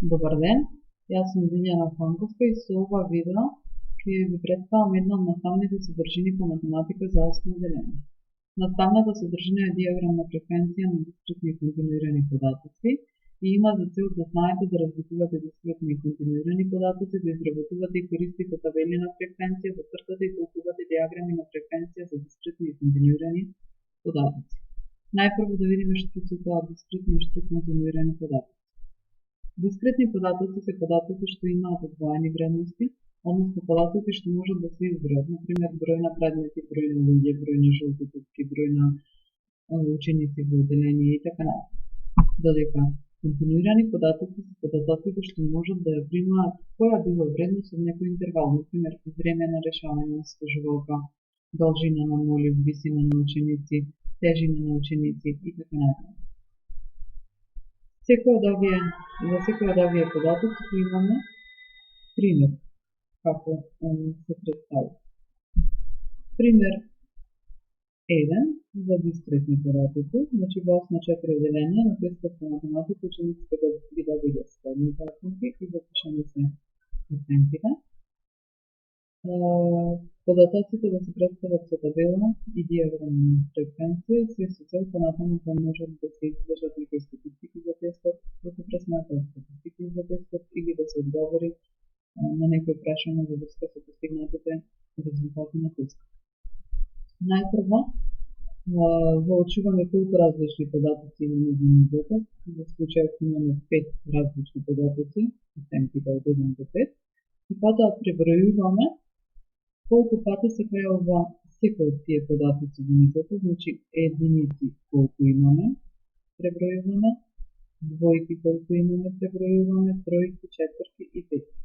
Добар ден, јас сум Лиљана Фанковска и со ова видео ќе ви представам една од наставните содржини по математика за 8 одделение. Наставната содржина е диаграм на фреквенција на дискретни и континуирани податоци и има за цел да знаете да разликувате дискретни и континуирани податоци, да изработувате и користите табели на фреквенција, да цртате и толкувате диаграми на фреквенција за дискретни и континуирани податоци. Најпрво да видиме што се тоа дискретни и што континуирани податоци. Дискретни податоци се податоци што имаат одвоени вредности, односно податоци што можат да се избројат, например број на предмети, број на луѓе, број на жолти топки, број на ученици во одделение и така натаму. Додека континуирани податоци се податоците што можат да ја примаат која било вредност од некој интервал, например време на решавање на сложувалка, должина на молив, висина на ученици, тежина на ученици и така натаму. За секој од овие податоци ќе имаме пример како се представи. Пример 1 за дискретни податоци, значи во осна 4 одделение на тестот по математика учениците ги добиле следните оценки и запишани се оценките. Податоците да се представат со табела и диаграм на фреквенција и се со цел понатаму да можат да се издржат некои статистики за тестот, да се пресматраат статистики за тестот или да се одговори на некои прашања во врска со постигнатите резултати на тестот. Најпрво, воочуваме колку различни податоци имаме во нивото. За случајот имаме 5 различни податоци, оценките од 1 до 5, и потоа пребројуваме колку пати се појавува секој од тие податоци во нивото, значи единици колку имаме, пребројуваме, двојки колку имаме, пребројуваме, тројки, четврки и петки.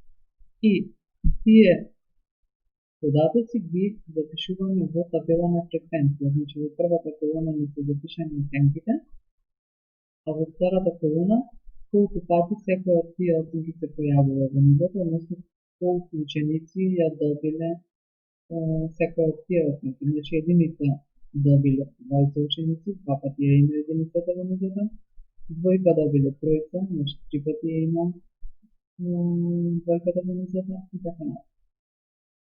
И тие податоци ги запишуваме во табела на фреквенција, значи во првата колона ни се запишани оценките, а во втората колона колку пати секој од тие оценки се појавува во нивото, односно колку ученици ја добиле секој од тие оценки. Значи единица добиле 20 ученици, 2 пати ја има единицата во нивото, двојка добиле тројца, значи 3 пати ја има двојката во нивото и така натаму.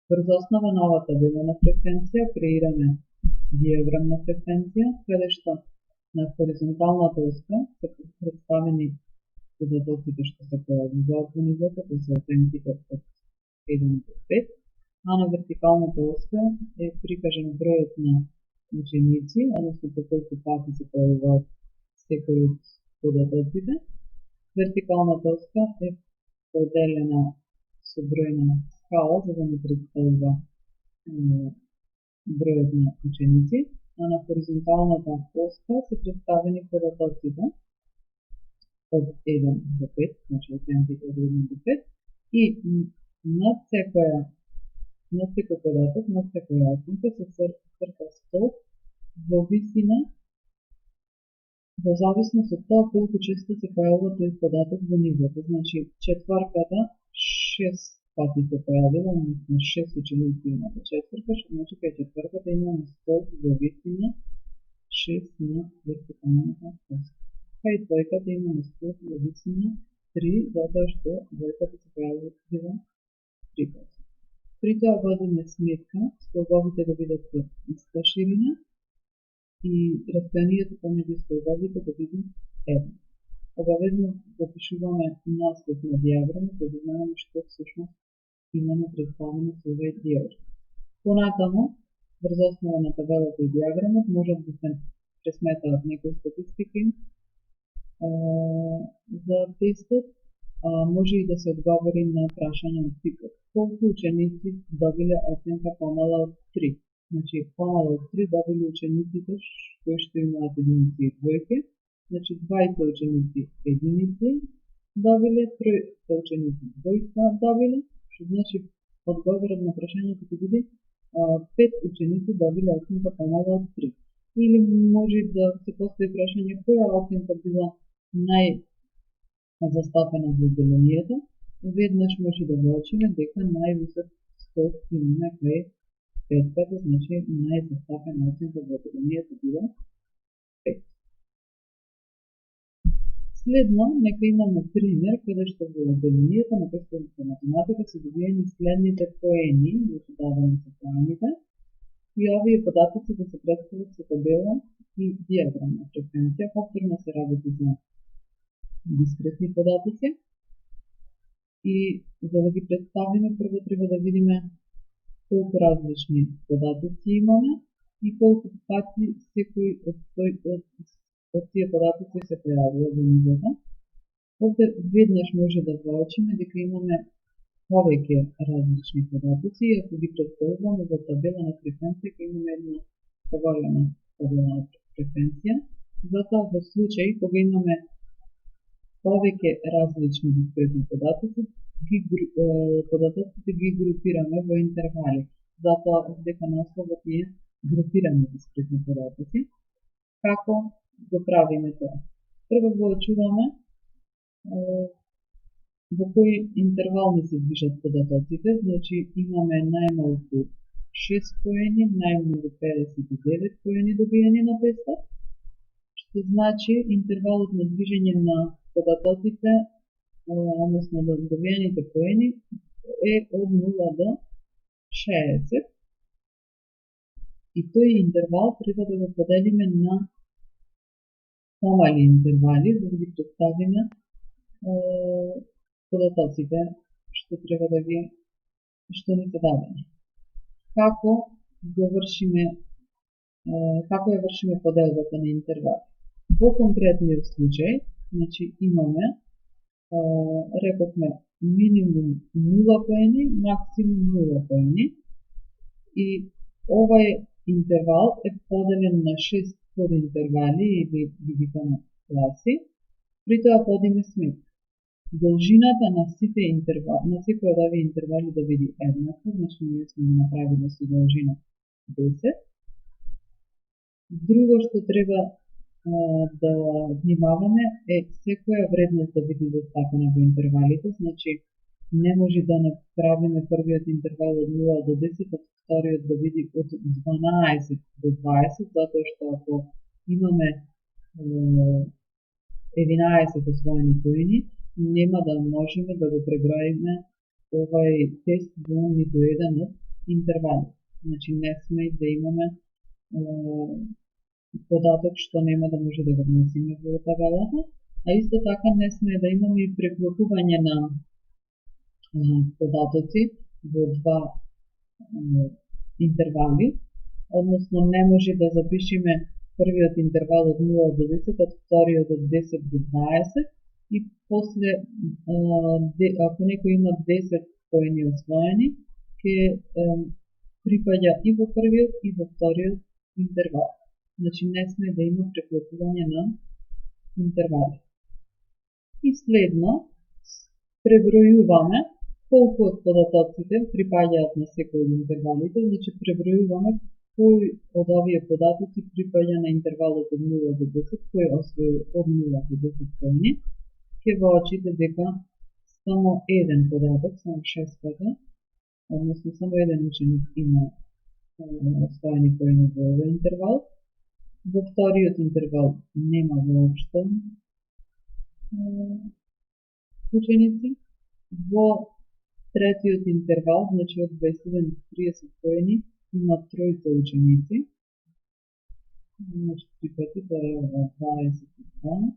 Врз основа на оваа табела на фреквенција креираме диаграм на фреквенција, каде што на хоризонталната оска се представени податоците што се појавуваат во нивото, тоа се оценките од 1 до 5, а на вертикалната оска е прикажан бројот на ученици, односно по колку пати се појавуваат секој од податоците. Вертикалната оска е поделена со бројна скала за да не представува бројот на ученици, а на хоризонталната оска се представени податоците од 1 до 5, значи оценките од 1 до 5, и над секој податок, над секоја оценка се црта столб во висина, во зависност од тоа колку често се појавува тој податок во нивото. Значи четврката 6 пати се појавила, односно 6 ученици имате четврка, што значи кај четврката имаме столб во висина 6 на вертикалната оска. Кај тројката имаме столб во висина 3, затоа што двојката се појавила 3 пати. При тоа водиме сметка столбовите да бидат со иста ширина и растојанието помеѓу столбовите да биде едно. Обавезно запишуваме наслов на диаграмот, за да знаеме што всушност имаме представено со овој диаграм. Понатаму, врз основа на табелата и диаграмот, можат да се пресметаат некои статистики за тестот, може и да се одговори на прашања од типот колку ученици добиле оценка помала од 3. Значи, помала од 3 добили учениците кои што имаат единици и двојки, значи 20 ученици единици добиле, 3 ученици двојка добиле, што значи одговорот на прашањето ќе биде 5 ученици добиле оценка помала од 3. Или може да се постави прашање која оценка била најзастапена во одделението, веднаш може да воочиме дека највисок столб имаме кај петката, значи најзастапена оценка во одделението била 5. Следно, нека имаме пример каде што во деленијата на тестот по математика се добиени следните поени во дадени се поените и овие податоци да се представат со табела и диаграм на фреквенција. Повторно се работи за дискретни податоци и за да ги представиме прво треба да видиме колку различни податоци имаме и колку пати секој од тие податоци се појавува во нивото. Овде веднаш може да воочиме дека имаме повеќе различни податоци и ако ги представуваме во табела на фреквенција, ќе имаме една поголема табела на фреквенција. Затоа во случај кога имаме повеќе различни дискретни податоци, податоците ги групираме во интервали. Затоа дека насловот е групирани дискретни податоци. Како го правиме тоа? Прво воочуваме во кој интервал ни се движат податоците, значи имаме најмалку 6 поени, најмногу 59 поени добиени на тестот, што значи интервалот на движење на податоците, односно на добиените поени, е од 0 до 60. И тој интервал треба да го поделиме на помали интервали, за да ги представиме податоците што треба да ги што ни се дадени. Како ја вршиме поделбата на интервали? Во конкретниот случај, значи имаме рековме минимум 0 поени, максимум 0 поени и овај интервал е поделен на 6 подинтервали или ги викаме класи. При тоа водиме сметка. Должината на сите интервали, на секој од овие интервали да биде еднаква, значи ние сме направили со должина 10. Друго што треба да внимаваме е секоја вредност да биде застапена во интервалите, значи не може да направиме првиот интервал од 0 до 10, а вториот да биде од 12 до 20, затоа што ако имаме 11 освоени поени, нема да можеме да го преброиме овај тест во ниту еден од интервали. Значи не сме да имаме податок што нема да може да го внесиме во табелата, а исто така не сме да имаме и преклопување на податоци во два интервали, односно не може да запишеме првиот интервал од 0 до 10, а вториот од 10 до 20 и после ако некој има 10 поени освоени, ќе припаѓа и во првиот и во вториот интервал. Значи не сме да има преклопување на интервали. И следно пребројуваме колку од податоците припаѓаат на секој од интервалите, значи пребројуваме кој од овие податоци припаѓа на интервалот од 0 до 10, кој освоил од 0 до 10 поени, ќе воочите дека само еден податок, само 6 пата, односно само еден ученик има освоени поени во овој интервал. Во вториот интервал нема воопшто ученици. Во третиот интервал, значи од 27 до 30 поени, има тројца ученици. Значи 3 пати, тоа е 22,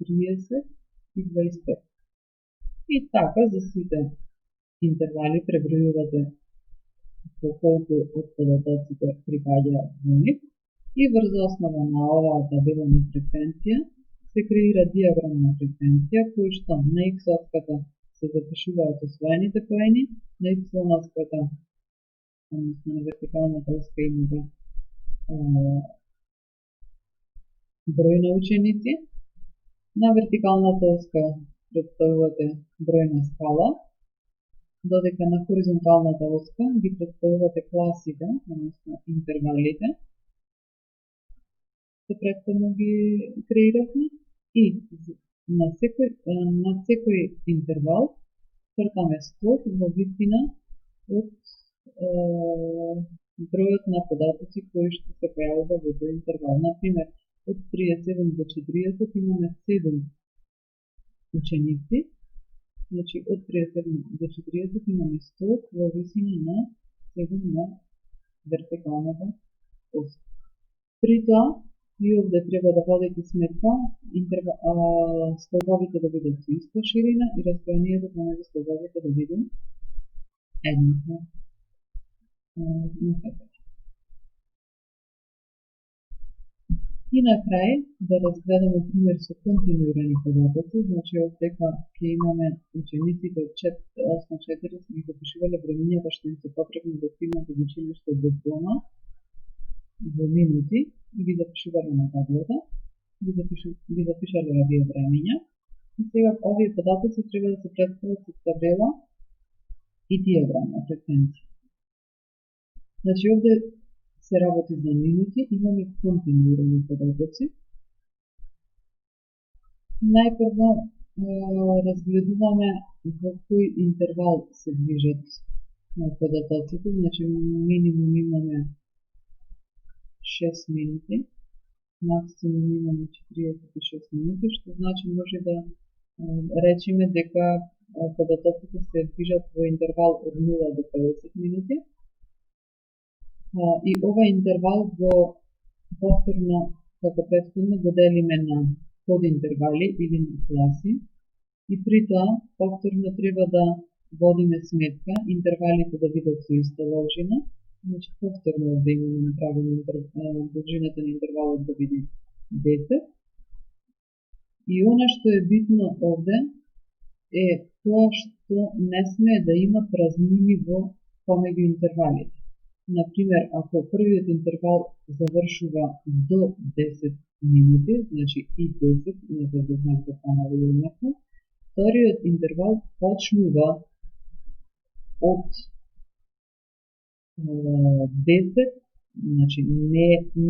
30 и 25. И така за сите интервали пребројувате по колку од податоците припаѓаат во нив и врз основа на оваа табела на фреквенција се креира диаграм на фреквенција кој што на x-оската се запишуваат освоените поени, на y-оската, односно на вертикалната оска имате број на ученици, на вертикалната оска представувате број на скала, додека на хоризонталната оска ги представувате класите, односно интервалите, што претходно ги креиравме и на секој интервал цртаме столб во вистина од бројот на податоци кои што се појавува во тој интервал. Например, од 37 до 40 имаме 7 ученици. Значи, од 37 до 40 имаме столб во висина на 7 на вертикалната оска. При тоа, и овде треба да водите сметка, столбовите да бидат со иста ширина и растојанието помеѓу столбовите да биде еднакво на секај. И на крај да разгледаме пример со континуирани податоци, значи овдека ќе имаме учениците од осма 4 ги запишувале времињата што им се потребни да стигнат од училиште до дома во минути и ги запишувале на таблата, ги запишале овие времиња и сега овие податоци треба да се представат со табела и диаграм на фреквенција. Значи овде се работи за минути, имаме континуирани податоци. Најпрво разгледуваме во кој интервал се движат податоците, значи минимум имаме 6 минути, максимум имаме 46 минути, што значи може да речеме дека податоците се движат во интервал од 0 до 50 минути. И овај интервал го повторно, како претходно, го делиме на подинтервали или на класи и при тоа повторно треба да водиме сметка интервалите да бидат со иста должина, значи повторно да имаме направено должината на интервалот да биде 10. И она што е битно овде е тоа што не смее да има празнини во помеѓу интервалите. Например, ако првиот интервал завршува до 10 минути, значи и 10, не за да знак да станува еднакво, вториот интервал почнува од 10, значи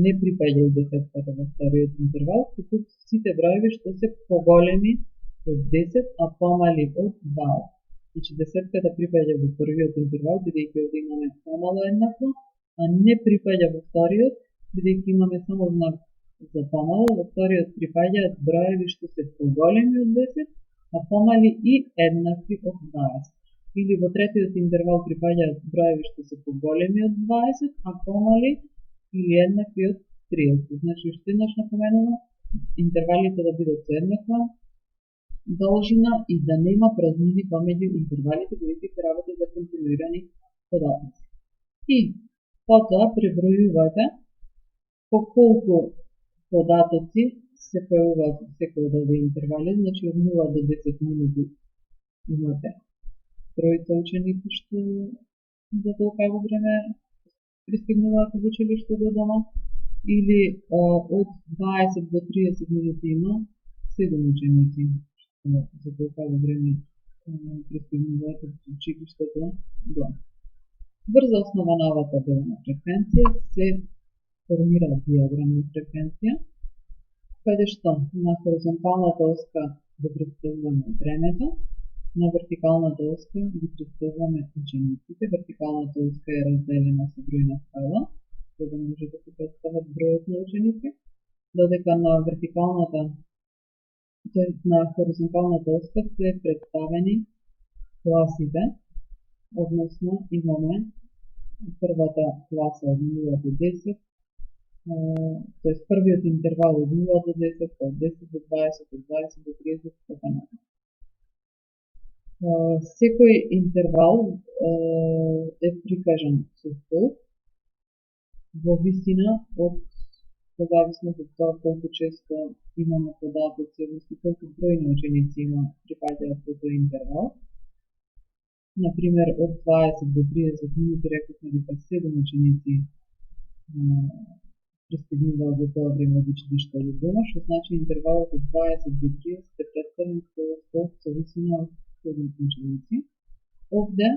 не припаѓа и 10-ката во вториот интервал, туку сите броеви што се поголеми од 10, а помали од 20. Значи, десетката припаѓа во првиот интервал, бидејќи овде имаме помало еднакво, а не припаѓа во вториот, бидејќи имаме само знак за помало, во вториот припаѓаат броеви што се поголеми од 10, а помали и еднакви од 20. Или во третиот интервал припаѓаат броеви што се поголеми од 20, а помали или еднакви од 30. Значи, уште еднаш напоменувам, интервалите да бидат со еднаква должина и да нема празнини помеѓу интервалите, бидејќи се работи за континуирани податоци. И потоа пребројувате по колку податоци се појавуваат во секој од овие интервали, значи од 0 до 10 минути имате тројца ученици што за толкаво време пристигнуваат во училиште до дома, или од 20 до 30 минути има 7 ученици за толкаво време пристигнуваат од училиштето до дома. Врз основа на оваа табела на фреквенција се формира диаграм на фреквенција, каде што на хоризонталната оска го представуваме времето, на вертикалната оска ги представуваме учениците. Вертикалната оска е разделена со бројна скала, за да може да се представат бројот на ученици, додека на хоризонталната оска се представени класите, односно имаме првата класа од 0 до 10, тоест првиот интервал од 0 до 10, од 10 до 20, од 20 до 30, така натаму. Секој интервал е прикажан со столб во висина од, по зависност од тоа колку често имаме податоци, односно колку број на ученици припаѓаат во тој интервал. Например, од 20 до 30 минути рековме дека 7 ученици пристигнуваат во тоа време од училиште до дома, што значи интервалот од 20 до 30 е представен со висина од 7 ученици. Овде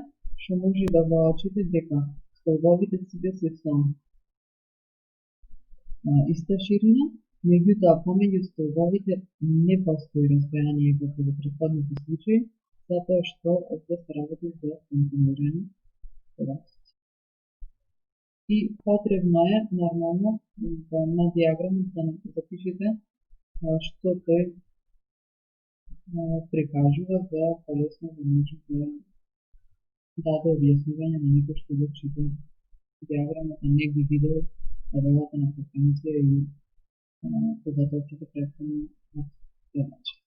што може да го очите дека столбовите сите се со иста ширина, меѓутоа помеѓу столбовите не постои растојание како во претходните случаи, затоа што овде се работи за континуирани податоци. и потребно е нормално на диаграмот да запишете што тој прикажува за полесно да може да даде објаснување на некој што го чита диаграмот, а не ги видел табелата на фреквенција и податоците претходно од следача.